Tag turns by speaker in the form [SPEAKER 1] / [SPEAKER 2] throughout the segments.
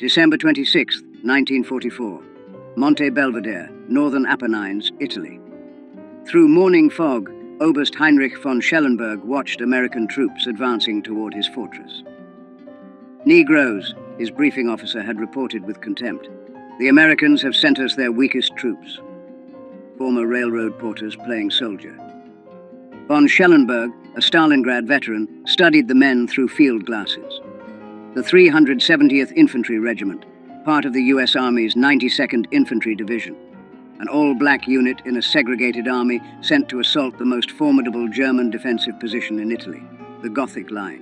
[SPEAKER 1] December 26, 1944. Monte Belvedere, Northern Apennines, Italy. Through morning fog, Oberst Heinrich von Schellenberg watched American troops advancing toward his fortress. "Negroes," his briefing officer had reported with contempt. "The Americans have sent us their weakest troops." Former railroad porters playing soldier. Von Schellenberg, a Stalingrad veteran, studied the men through field glasses. The 370th Infantry Regiment, part of the U.S. Army's 92nd Infantry Division, an all-black unit in a segregated army sent to assault the most formidable German defensive position in Italy, the Gothic Line.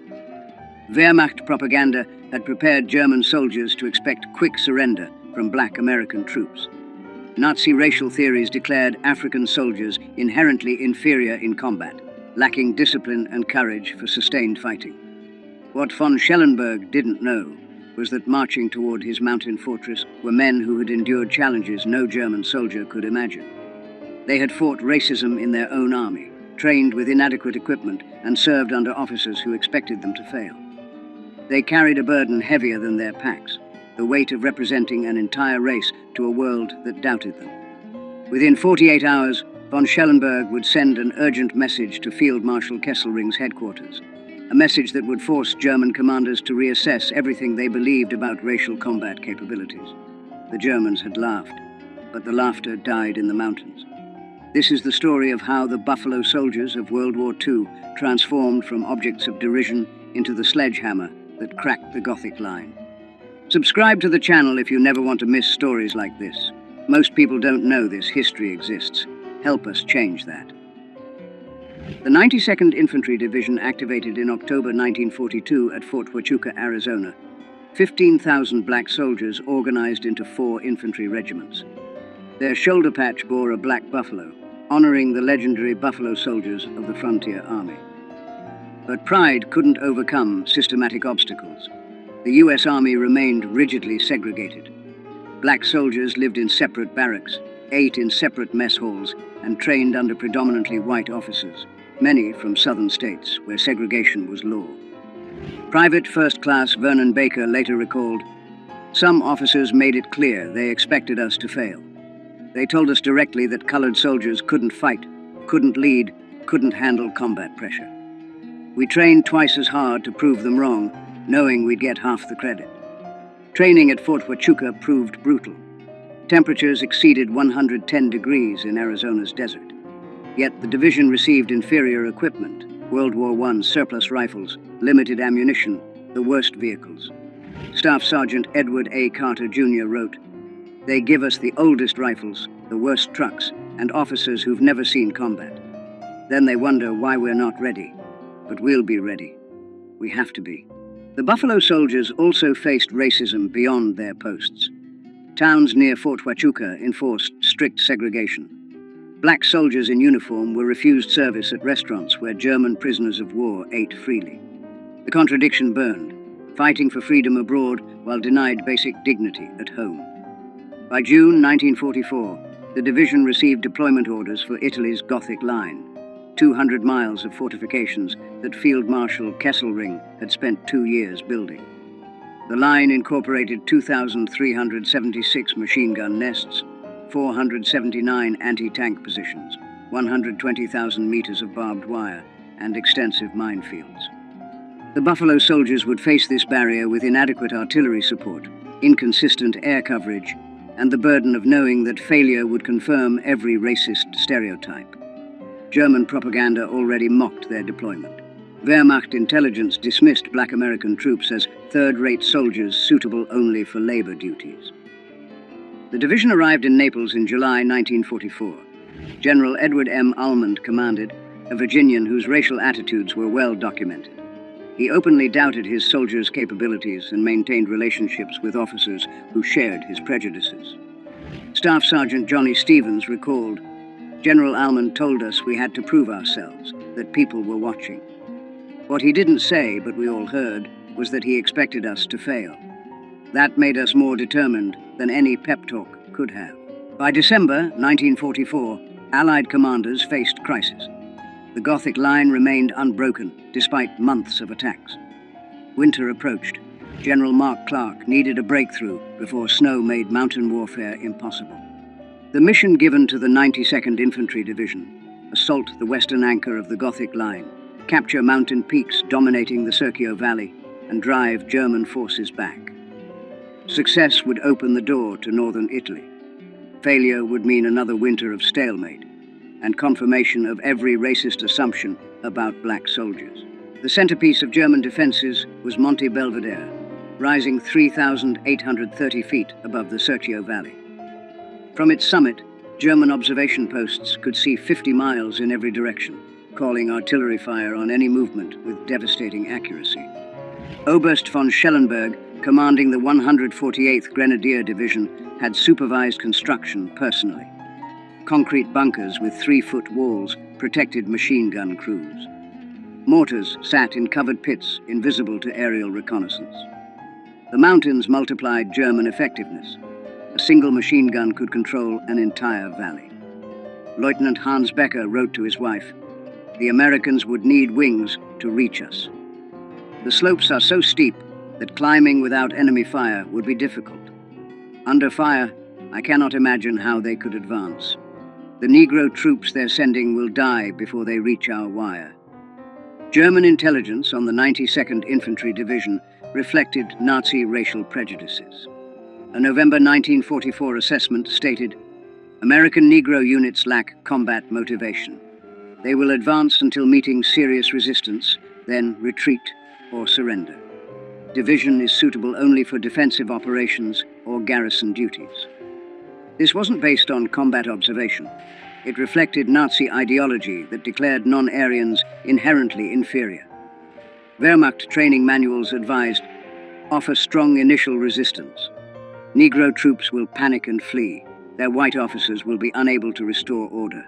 [SPEAKER 1] Wehrmacht propaganda had prepared German soldiers to expect quick surrender from black American troops. Nazi racial theories declared African soldiers inherently inferior in combat, lacking discipline and courage for sustained fighting. What von Schellenberg didn't know was that marching toward his mountain fortress were men who had endured challenges no German soldier could imagine. They had fought racism in their own army, trained with inadequate equipment, and served under officers who expected them to fail. They carried a burden heavier than their packs, the weight of representing an entire race to a world that doubted them. Within 48 hours, von Schellenberg would send an urgent message to Field Marshal Kesselring's headquarters, a message that would force German commanders to reassess everything they believed about racial combat capabilities. The Germans had laughed, but the laughter died in the mountains. This is the story of how the Buffalo Soldiers of World War II transformed from objects of derision into the sledgehammer that cracked the Gothic Line. Subscribe to the channel if you never want to miss stories like this. Most people don't know this history exists. Help us change that. The 92nd Infantry Division activated in October 1942 at Fort Huachuca, Arizona. 15,000 black soldiers organized into 4 infantry regiments. Their shoulder patch bore a black buffalo, honoring the legendary Buffalo Soldiers of the Frontier Army. But pride couldn't overcome systematic obstacles. The U.S. Army remained rigidly segregated. Black soldiers lived in separate barracks, ate in separate mess halls, and trained under predominantly white officers, many from southern states where segregation was law. Private First Class Vernon Baker later recalled, "Some officers made it clear they expected us to fail. They told us directly that colored soldiers couldn't fight, couldn't lead, couldn't handle combat pressure. We trained twice as hard to prove them wrong, knowing we'd get half the credit." Training at Fort Huachuca proved brutal. Temperatures exceeded 110 degrees in Arizona's desert. Yet the division received inferior equipment, World War I surplus rifles, limited ammunition, the worst vehicles. Staff Sergeant Edward A. Carter Jr. wrote, "They give us the oldest rifles, the worst trucks, and officers who've never seen combat. Then they wonder why we're not ready. But we'll be ready. We have to be." The Buffalo Soldiers also faced racism beyond their posts. Towns near Fort Huachuca enforced strict segregation. Black soldiers in uniform were refused service at restaurants where German prisoners of war ate freely. The contradiction burned, fighting for freedom abroad while denied basic dignity at home. By June 1944, the division received deployment orders for Italy's Gothic Line, 200 miles of fortifications that Field Marshal Kesselring had spent 2 years building. The line incorporated 2,376 machine gun nests, 479 anti-tank positions, 120,000 meters of barbed wire, and extensive minefields. The Buffalo Soldiers would face this barrier with inadequate artillery support, inconsistent air coverage, and the burden of knowing that failure would confirm every racist stereotype. German propaganda already mocked their deployment. Wehrmacht intelligence dismissed black American troops as third-rate soldiers suitable only for labor duties. The division arrived in Naples in July 1944. General Edward M. Almond commanded, a Virginian whose racial attitudes were well documented. He openly doubted his soldiers' capabilities and maintained relationships with officers who shared his prejudices. Staff Sergeant Johnny Stevens recalled, "General Almond told us we had to prove ourselves, that people were watching. What he didn't say, but we all heard, was that he expected us to fail. That made us more determined than any pep talk could have." By December 1944, Allied commanders faced crisis. The Gothic Line remained unbroken despite months of attacks. Winter approached. General Mark Clark needed a breakthrough before snow made mountain warfare impossible. The mission given to the 92nd Infantry Division: assault the western anchor of the Gothic Line, capture mountain peaks dominating the Serchio Valley, and drive German forces back. Success would open the door to northern Italy. Failure would mean another winter of stalemate and confirmation of every racist assumption about black soldiers. The centerpiece of German defenses was Monte Belvedere, rising 3,830 feet above the Serchio Valley. From its summit, German observation posts could see 50 miles in every direction, calling artillery fire on any movement with devastating accuracy. Oberst von Schellenberg, commanding the 148th Grenadier Division, had supervised construction personally. Concrete bunkers with 3-foot walls protected machine gun crews. Mortars sat in covered pits invisible to aerial reconnaissance. The mountains multiplied German effectiveness. A single machine gun could control an entire valley. Lieutenant Hans Becker wrote to his wife, "The Americans would need wings to reach us. The slopes are so steep that climbing without enemy fire would be difficult. Under fire, I cannot imagine how they could advance. The Negro troops they're sending will die before they reach our wire." German intelligence on the 92nd Infantry Division reflected Nazi racial prejudices. A November 1944 assessment stated, "American Negro units lack combat motivation. They will advance until meeting serious resistance, then retreat or surrender. Division is suitable only for defensive operations or garrison duties." This wasn't based on combat observation. It reflected Nazi ideology that declared non-Aryans inherently inferior. Wehrmacht training manuals advised, "Offer strong initial resistance. Negro troops will panic and flee. Their white officers will be unable to restore order."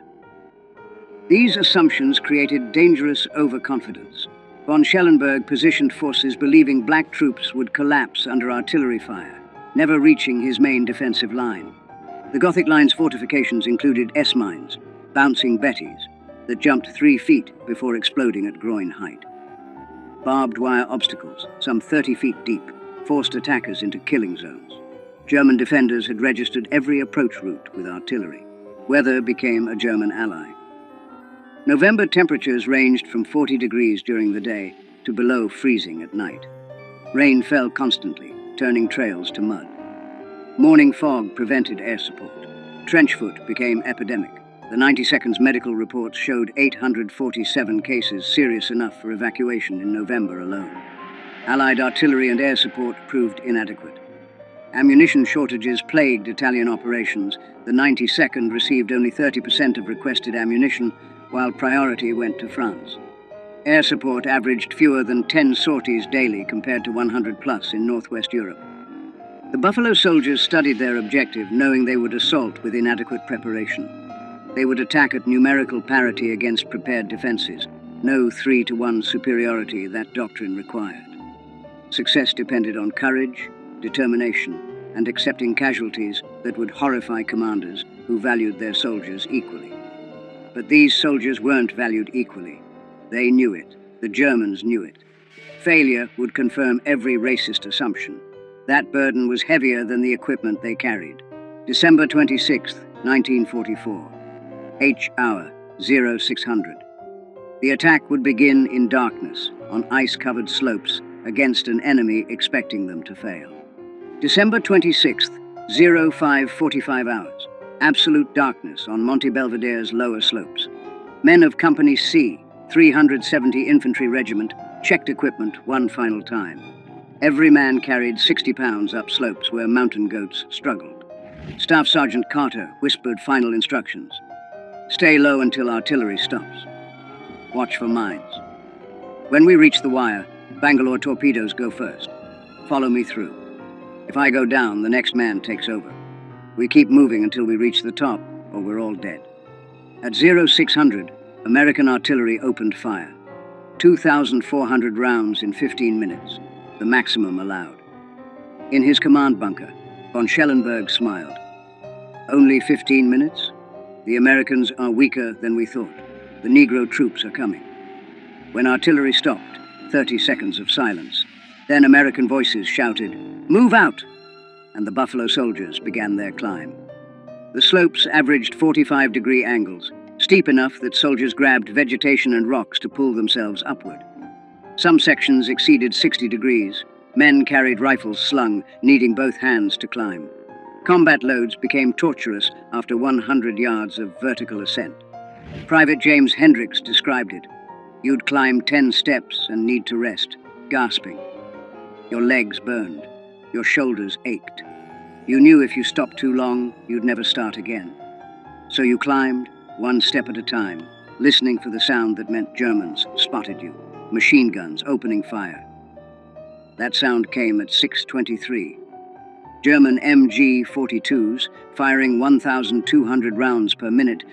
[SPEAKER 1] These assumptions created dangerous overconfidence. Von Schellenberg positioned forces believing black troops would collapse under artillery fire, never reaching his main defensive line. The Gothic Line's fortifications included S-mines, bouncing Bettys, that jumped 3 feet before exploding at groin height. Barbed wire obstacles, some 30 feet deep, forced attackers into killing zones. German defenders had registered every approach route with artillery. Weather became a German ally. November temperatures ranged from 40 degrees during the day to below freezing at night. Rain fell constantly, turning trails to mud. Morning fog prevented air support. Trench foot became epidemic. The 92nd's medical reports showed 847 cases serious enough for evacuation in November alone. Allied artillery and air support proved inadequate. Ammunition shortages plagued Italian operations. The 92nd received only 30% of requested ammunition, while priority went to France. Air support averaged fewer than 10 sorties daily compared to 100 plus in Northwest Europe. The Buffalo soldiers studied their objective, knowing they would assault with inadequate preparation. They would attack at numerical parity against prepared defenses, no 3-to-1 superiority that doctrine required. Success depended on courage, determination, and accepting casualties that would horrify commanders who valued their soldiers equally. But these soldiers weren't valued equally. They knew it. The Germans knew it. Failure would confirm every racist assumption. That burden was heavier than the equipment they carried. December 26, 1944. H hour, 0600. The attack would begin in darkness, on ice-covered slopes, against an enemy expecting them to fail. December 26th, 05:45 hours. Absolute darkness on Monte Belvedere's lower slopes. Men of Company C, 370 Infantry Regiment, checked equipment one final time. Every man carried 60 pounds up slopes where mountain goats struggled. Staff Sergeant Carter whispered final instructions. Stay low until artillery stops. Watch for mines. When we reach the wire, Bangalore torpedoes go first. Follow me through. If I go down, the next man takes over. We keep moving until we reach the top, or we're all dead. At 0600, American artillery opened fire. 2,400 rounds in 15 minutes, the maximum allowed. In his command bunker, von Schellenberg smiled. Only 15 minutes? The Americans are weaker than we thought. The Negro troops are coming. When artillery stopped, 30 seconds of silence. Then American voices shouted, "Move out!" and the Buffalo Soldiers began their climb. The slopes averaged 45-degree angles, steep enough that soldiers grabbed vegetation and rocks to pull themselves upward. Some sections exceeded 60 degrees. Men carried rifles slung, needing both hands to climb. Combat loads became torturous after 100 yards of vertical ascent. Private James Hendricks described it. You'd climb 10 steps and need to rest, gasping. Your legs burned. Your shoulders ached. You knew if you stopped too long, you'd never start again. So you climbed, one step at a time, listening for the sound that meant Germans spotted you, machine guns opening fire. That sound came at 6:23. German MG-42s, firing 1,200 rounds per minute,